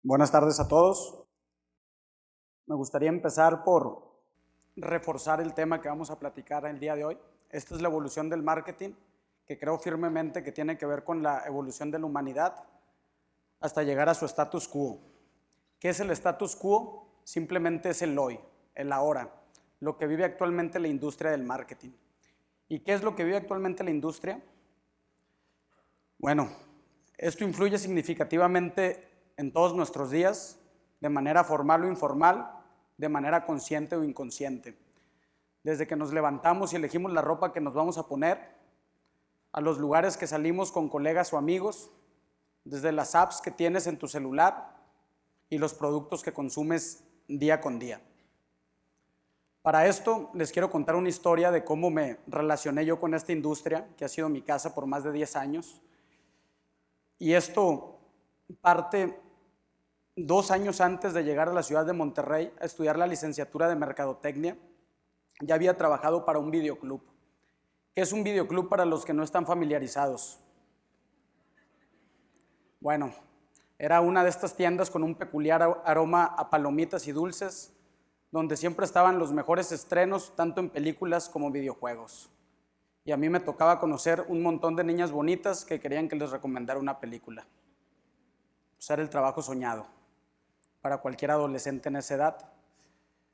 Buenas tardes a todos. Me gustaría empezar por reforzar el tema que vamos a platicar el día de hoy. Esta es la evolución del marketing, que creo firmemente que tiene que ver con la evolución de la humanidad hasta llegar a su status quo. ¿Qué es el status quo? Simplemente es el hoy, el ahora, lo que vive actualmente la industria del marketing. ¿Y qué es lo que vive actualmente la industria? Bueno, esto influye significativamente en todos nuestros días, de manera formal o informal, de manera consciente o inconsciente. Desde que nos levantamos y elegimos la ropa que nos vamos a poner, a los lugares que salimos con colegas o amigos, desde las apps que tienes en tu celular y los productos que consumes día con día. Para esto les quiero contar una historia de cómo me relacioné yo con esta industria, que ha sido mi casa por más de 10 años. Y esto parte 2 años antes de llegar a la ciudad de Monterrey a estudiar la licenciatura de Mercadotecnia. Ya había trabajado para un videoclub. ¿Qué es un videoclub para los que no están familiarizados? Bueno, era una de estas tiendas con un peculiar aroma a palomitas y dulces, donde siempre estaban los mejores estrenos, tanto en películas como videojuegos. Y a mí me tocaba conocer un montón de niñas bonitas que querían que les recomendara una película. Pues era el trabajo soñado para cualquier adolescente en esa edad.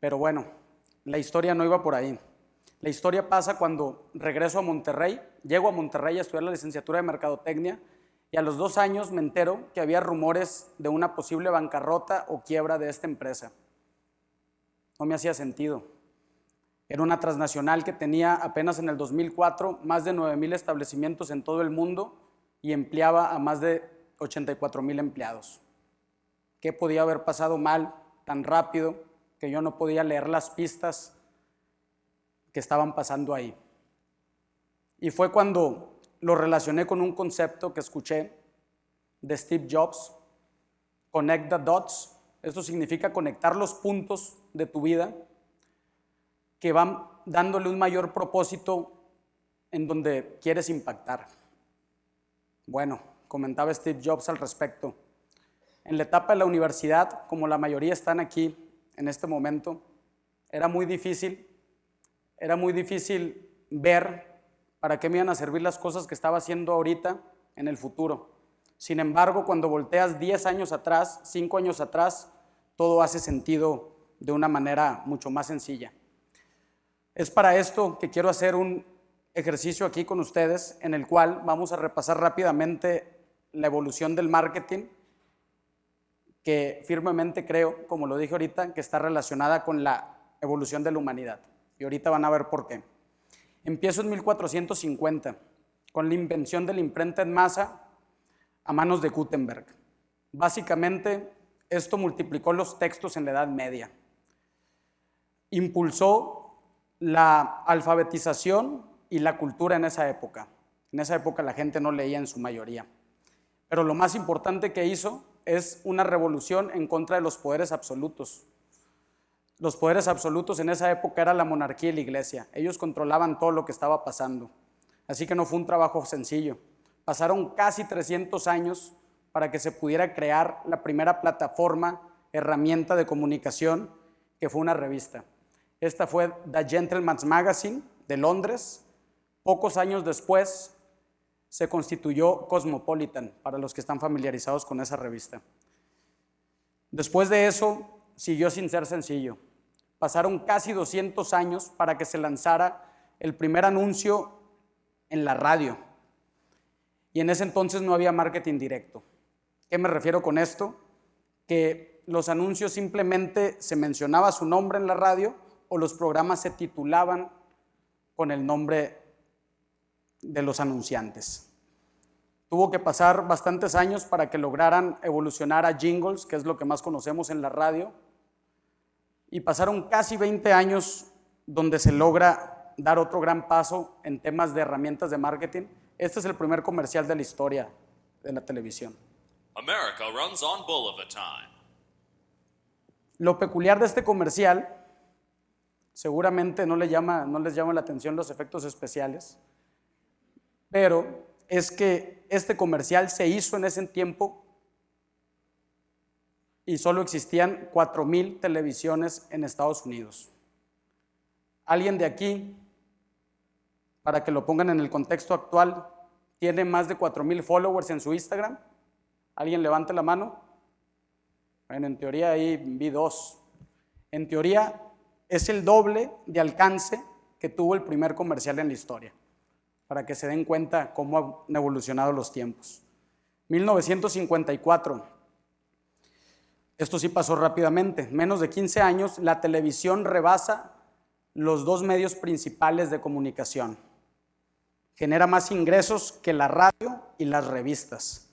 Pero bueno, la historia no iba por ahí. La historia pasa cuando regreso a Monterrey, llego a Monterrey a estudiar la licenciatura de Mercadotecnia y a los 2 años me entero que había rumores de una posible bancarrota o quiebra de esta empresa. No me hacía sentido. Era una transnacional que tenía apenas en el 2004 más de 9,000 establecimientos en todo el mundo y empleaba a más de 84,000 empleados. ¿Qué podía haber pasado mal tan rápido que yo no podía leer las pistas que estaban pasando ahí? Y fue cuando lo relacioné con un concepto que escuché de Steve Jobs, Connect the Dots. Esto significa conectar los puntos de tu vida que van dándole un mayor propósito en donde quieres impactar. Bueno, comentaba Steve Jobs al respecto. En la etapa de la universidad, como la mayoría están aquí en este momento, era muy difícil ver para qué me iban a servir las cosas que estaba haciendo ahorita en el futuro. Sin embargo, cuando volteas 10 años atrás, 5 años atrás, todo hace sentido de una manera mucho más sencilla. Es para esto que quiero hacer un ejercicio aquí con ustedes en el cual vamos a repasar rápidamente la evolución del marketing, que firmemente creo, como lo dije ahorita, que está relacionada con la evolución de la humanidad. Y ahorita van a ver por qué. Empiezo en 1450, con la invención de la imprenta en masa a manos de Gutenberg. Básicamente, esto multiplicó los textos en la Edad Media. Impulsó la alfabetización y la cultura en esa época. En esa época la gente no leía en su mayoría. Pero lo más importante que hizo es una revolución en contra de los poderes absolutos. Los poderes absolutos en esa época era la monarquía y la iglesia. Ellos controlaban todo lo que estaba pasando. Así que no fue un trabajo sencillo. Pasaron casi 300 años para que se pudiera crear la primera plataforma, herramienta de comunicación, que fue una revista. Esta fue The Gentleman's Magazine de Londres. Pocos años después se constituyó Cosmopolitan, para los que están familiarizados con esa revista. Después de eso, siguió sin ser sencillo. Pasaron casi 200 años para que se lanzara el primer anuncio en la radio. Y en ese entonces no había marketing directo. ¿Qué me refiero con esto? Que los anuncios simplemente se mencionaba su nombre en la radio o los programas se titulaban con el nombre de los anunciantes. Tuvo que pasar bastantes años para que lograran evolucionar a jingles, que es lo que más conocemos en la radio, y pasaron casi 20 años donde se logra dar otro gran paso en temas de herramientas de marketing. Este es el primer comercial de la historia de la televisión. America runs on bull of a time. Lo peculiar de este comercial, seguramente no les llama la atención los efectos especiales, pero es que este comercial se hizo en ese tiempo y solo existían 4,000 televisiones en Estados Unidos. ¿Alguien de aquí, para que lo pongan en el contexto actual, tiene más de 4,000 followers en su Instagram? ¿Alguien levante la mano? Bueno, en teoría ahí vi 2. En teoría es el doble de alcance que tuvo el primer comercial en la historia, para que se den cuenta cómo han evolucionado los tiempos. 1954. Esto sí pasó rápidamente. En menos de 15 años, la televisión rebasa los 2 medios principales de comunicación. Genera más ingresos que la radio y las revistas.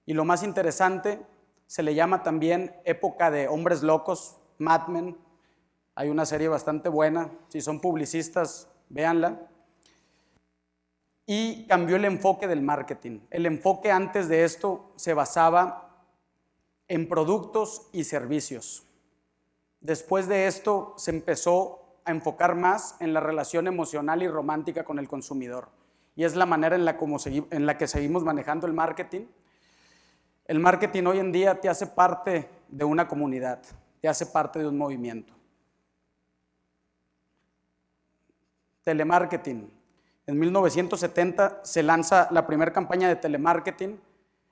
Y lo más interesante, se le llama también época de hombres locos, Mad Men. Hay una serie bastante buena. Si son publicistas, véanla. Y cambió el enfoque del marketing. El enfoque antes de esto se basaba en productos y servicios. Después de esto se empezó a enfocar más en la relación emocional y romántica con el consumidor. Y es la manera en la que seguimos manejando el marketing. El marketing hoy en día te hace parte de una comunidad, te hace parte de un movimiento. Telemarketing. En 1970 se lanza la primera campaña de telemarketing.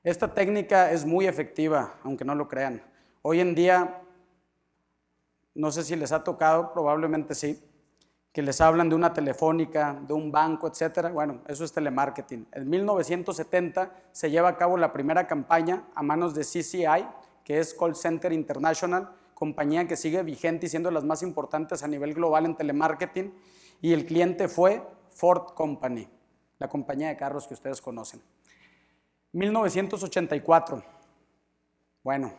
Esta técnica es muy efectiva, aunque no lo crean. Hoy en día, no sé si les ha tocado, probablemente sí, que les hablan de una telefónica, de un banco, etcétera. Bueno, eso es telemarketing. En 1970 se lleva a cabo la primera campaña a manos de CCI, que es Call Center International, compañía que sigue vigente y siendo las más importantes a nivel global en telemarketing, y el cliente fue Ford Company, la compañía de carros que ustedes conocen. 1984. Bueno,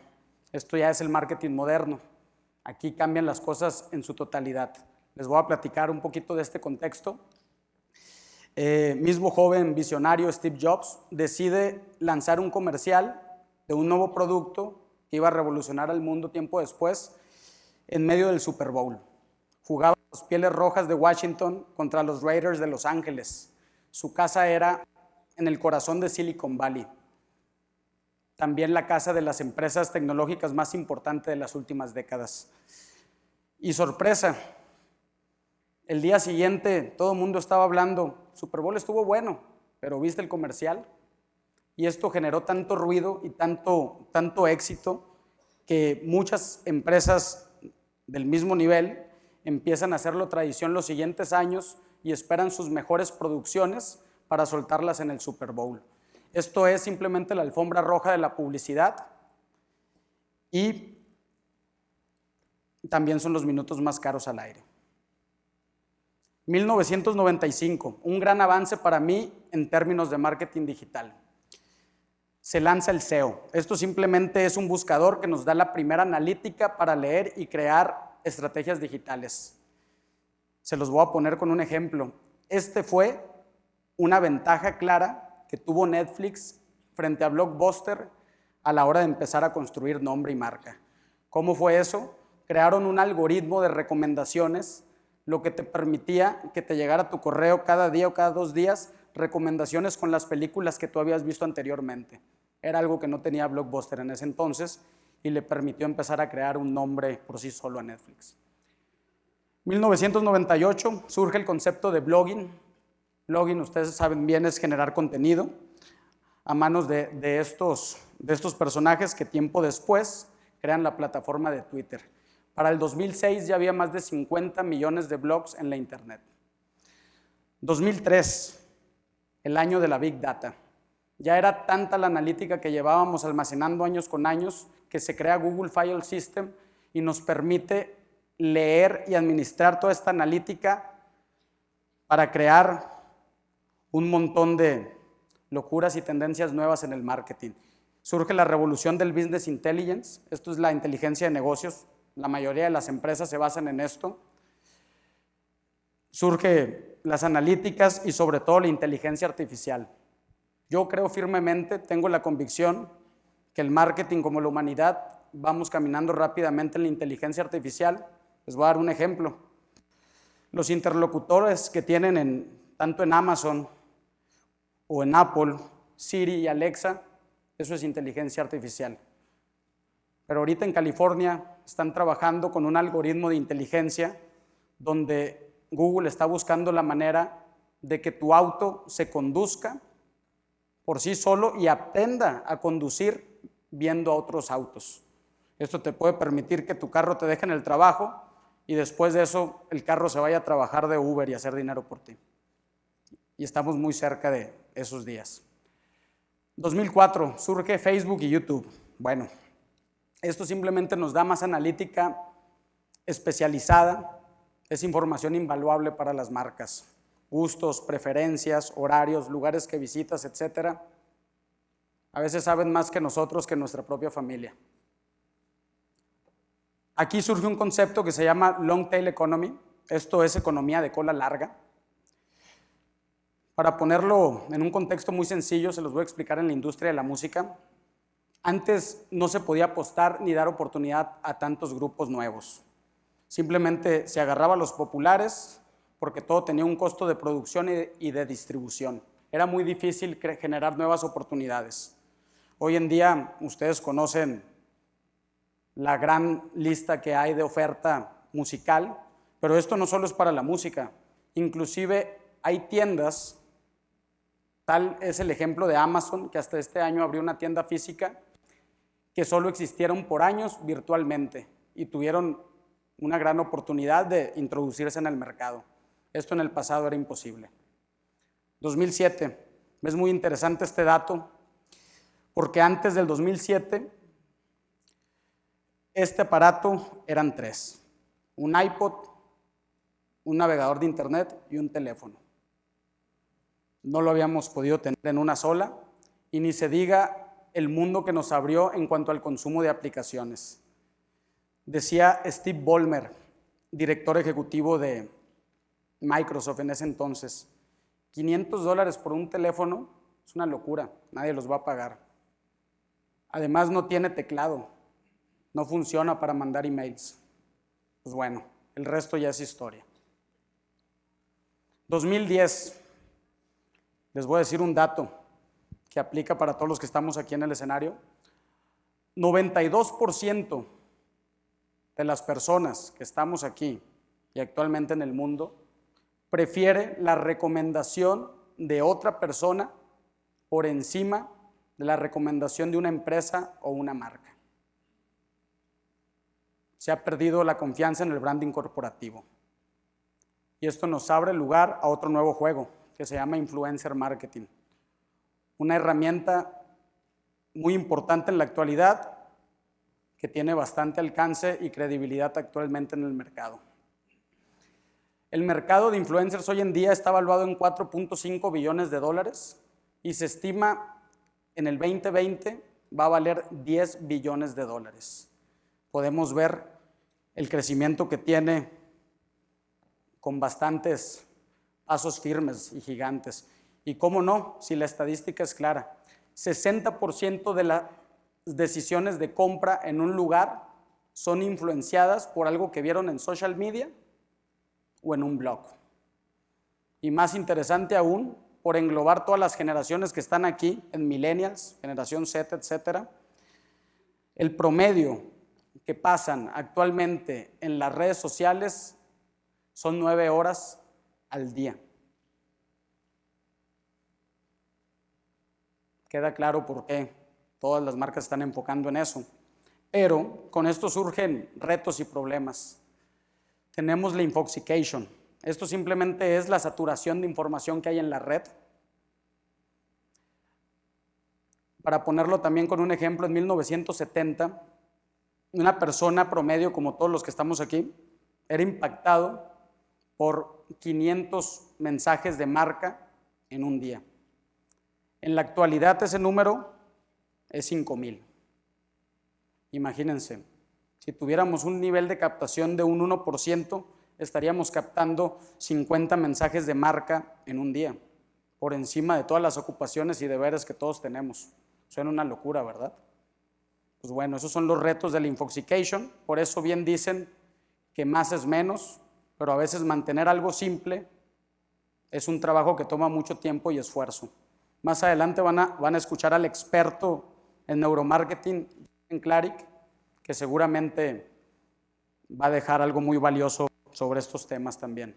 esto ya es el marketing moderno. Aquí cambian las cosas en su totalidad. Les voy a platicar un poquito de este contexto. Mismo joven visionario, Steve Jobs, decide lanzar un comercial de un nuevo producto que iba a revolucionar al mundo tiempo después, en medio del Super Bowl. Jugaba los Pieles Rojas de Washington contra los Raiders de Los Ángeles. Su casa era en el corazón de Silicon Valley. También la casa de las empresas tecnológicas más importantes de las últimas décadas. Y sorpresa, el día siguiente todo el mundo estaba hablando, Super Bowl estuvo bueno, pero ¿viste el comercial? Y esto generó tanto ruido y tanto éxito que muchas empresas del mismo nivel empiezan a hacerlo tradición los siguientes años y esperan sus mejores producciones para soltarlas en el Super Bowl. Esto es simplemente la alfombra roja de la publicidad y también son los minutos más caros al aire. 1995, un gran avance para mí en términos de marketing digital. Se lanza el SEO. Esto simplemente es un buscador que nos da la primera analítica para leer y crear estrategias digitales. Se los voy a poner con un ejemplo. Este fue una ventaja clara que tuvo Netflix frente a Blockbuster a la hora de empezar a construir nombre y marca. ¿Cómo fue eso? Crearon un algoritmo de recomendaciones, lo que te permitía que te llegara a tu correo cada día o cada 2 días recomendaciones con las películas que tú habías visto anteriormente. Era algo que no tenía Blockbuster en ese entonces y le permitió empezar a crear un nombre por sí solo a Netflix. 1998 surge el concepto de blogging. Blogging, ustedes saben bien, es generar contenido a manos de estos personajes que tiempo después crean la plataforma de Twitter. Para el 2006 ya había más de 50 millones de blogs en la internet. 2003, el año de la Big Data. Ya era tanta la analítica que llevábamos almacenando años con años que se crea Google File System y nos permite leer y administrar toda esta analítica para crear un montón de locuras y tendencias nuevas en el marketing. Surge la revolución del business intelligence, esto es la inteligencia de negocios, la mayoría de las empresas se basan en esto. Surge las analíticas y sobre todo la inteligencia artificial. Yo creo firmemente, tengo la convicción que el marketing como la humanidad vamos caminando rápidamente en la inteligencia artificial. Les voy a dar un ejemplo. Los interlocutores que tienen tanto en Amazon o en Apple, Siri y Alexa, eso es inteligencia artificial. Pero ahorita en California están trabajando con un algoritmo de inteligencia donde Google está buscando la manera de que tu auto se conduzca por sí solo y aprenda a conducir viendo a otros autos. Esto te puede permitir que tu carro te deje en el trabajo y después de eso el carro se vaya a trabajar de Uber y hacer dinero por ti. Y estamos muy cerca de esos días. 2004, surge Facebook y YouTube. Bueno, esto simplemente nos da más analítica especializada, es información invaluable para las marcas. Gustos, preferencias, horarios, lugares que visitas, etc. A veces saben más que nosotros, que nuestra propia familia. Aquí surge un concepto que se llama Long Tail Economy. Esto es economía de cola larga. Para ponerlo en un contexto muy sencillo, se los voy a explicar en la industria de la música. Antes no se podía apostar ni dar oportunidad a tantos grupos nuevos. Simplemente se agarraba a los populares porque todo tenía un costo de producción y de distribución. Era muy difícil generar nuevas oportunidades. Hoy en día ustedes conocen la gran lista que hay de oferta musical, pero esto no solo es para la música. Inclusive hay tiendas, tal es el ejemplo de Amazon, que hasta este año abrió una tienda física que solo existieron por años virtualmente y tuvieron una gran oportunidad de introducirse en el mercado. Esto en el pasado era imposible. 2007, es muy interesante este dato, porque antes del 2007, este aparato eran tres: un iPod, un navegador de internet y un teléfono. No lo habíamos podido tener en una sola, y ni se diga el mundo que nos abrió en cuanto al consumo de aplicaciones. Decía Steve Ballmer, director ejecutivo de Microsoft en ese entonces, $500 por un teléfono es una locura, nadie los va a pagar. Además no tiene teclado, no funciona para mandar emails. Pues bueno, el resto ya es historia. 2010, les voy a decir un dato que aplica para todos los que estamos aquí en el escenario. 92% de las personas que estamos aquí y actualmente en el mundo prefiere la recomendación de otra persona por encima de la recomendación de una empresa o una marca. Se ha perdido la confianza en el branding corporativo. Y esto nos abre lugar a otro nuevo juego que se llama influencer marketing. Una herramienta muy importante en la actualidad que tiene bastante alcance y credibilidad actualmente en el mercado. El mercado de influencers hoy en día está evaluado en $4.5 billones y se estima en el 2020 va a valer $10 billones. Podemos ver el crecimiento que tiene con bastantes pasos firmes y gigantes. Y cómo no, si la estadística es clara, 60% de las decisiones de compra en un lugar son influenciadas por algo que vieron en social media o en un blog. Y más interesante aún, por englobar todas las generaciones que están aquí, en millennials, generación Z, etc., el promedio que pasan actualmente en las redes sociales son 9 horas al día. Queda claro por qué todas las marcas están enfocando en eso. Pero con esto surgen retos y problemas. Tenemos la infoxication. Esto simplemente es la saturación de información que hay en la red. Para ponerlo también con un ejemplo, en 1970, una persona promedio, como todos los que estamos aquí, era impactado por 500 mensajes de marca en un día. En la actualidad ese número es 5,000. Imagínense, si tuviéramos un nivel de captación de un 1%, estaríamos captando 50 mensajes de marca en un día, por encima de todas las ocupaciones y deberes que todos tenemos. Suena una locura, ¿verdad? Pues bueno, esos son los retos de la infoxication. Por eso bien dicen que más es menos, pero a veces mantener algo simple es un trabajo que toma mucho tiempo y esfuerzo. Más adelante van a escuchar al experto en neuromarketing, en Claric, que seguramente va a dejar algo muy valioso sobre estos temas también.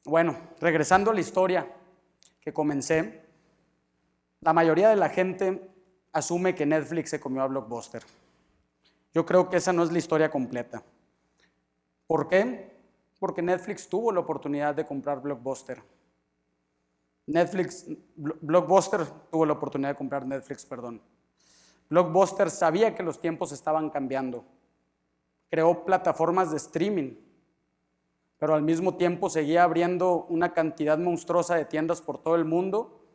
Bueno, regresando a la historia que comencé, la mayoría de la gente asume que Netflix se comió a Blockbuster. Yo creo que esa no es la historia completa. ¿Por qué? Porque Netflix tuvo la oportunidad de comprar Blockbuster. Blockbuster tuvo la oportunidad de comprar Netflix, perdón. Blockbuster sabía que los tiempos estaban cambiando. Creó plataformas de streaming, pero al mismo tiempo seguía abriendo una cantidad monstruosa de tiendas por todo el mundo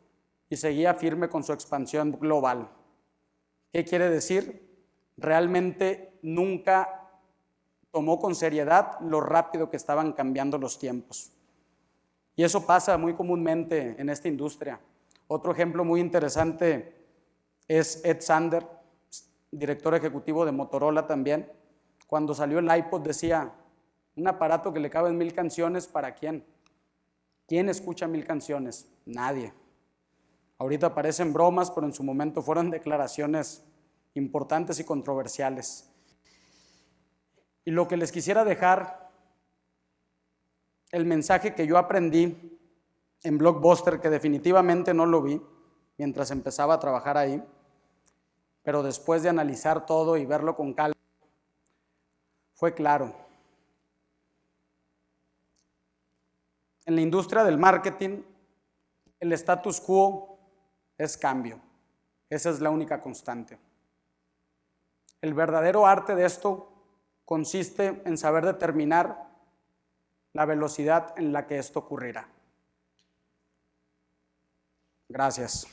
y seguía firme con su expansión global. ¿Qué quiere decir? Realmente nunca tomó con seriedad lo rápido que estaban cambiando los tiempos. Y eso pasa muy comúnmente en esta industria. Otro ejemplo muy interesante es Ed Sander, director ejecutivo de Motorola también. Cuando salió el iPod decía, un aparato que le caben 1000 canciones, ¿para quién? ¿Quién escucha 1000 canciones? Nadie. Ahorita parecen bromas, pero en su momento fueron declaraciones importantes y controversiales. Y lo que les quisiera dejar, el mensaje que yo aprendí en Blockbuster, que definitivamente no lo vi mientras empezaba a trabajar ahí, pero después de analizar todo y verlo con calma, fue claro. En la industria del marketing, el status quo es cambio. Esa es la única constante. El verdadero arte de esto consiste en saber determinar la velocidad en la que esto ocurrirá. Gracias.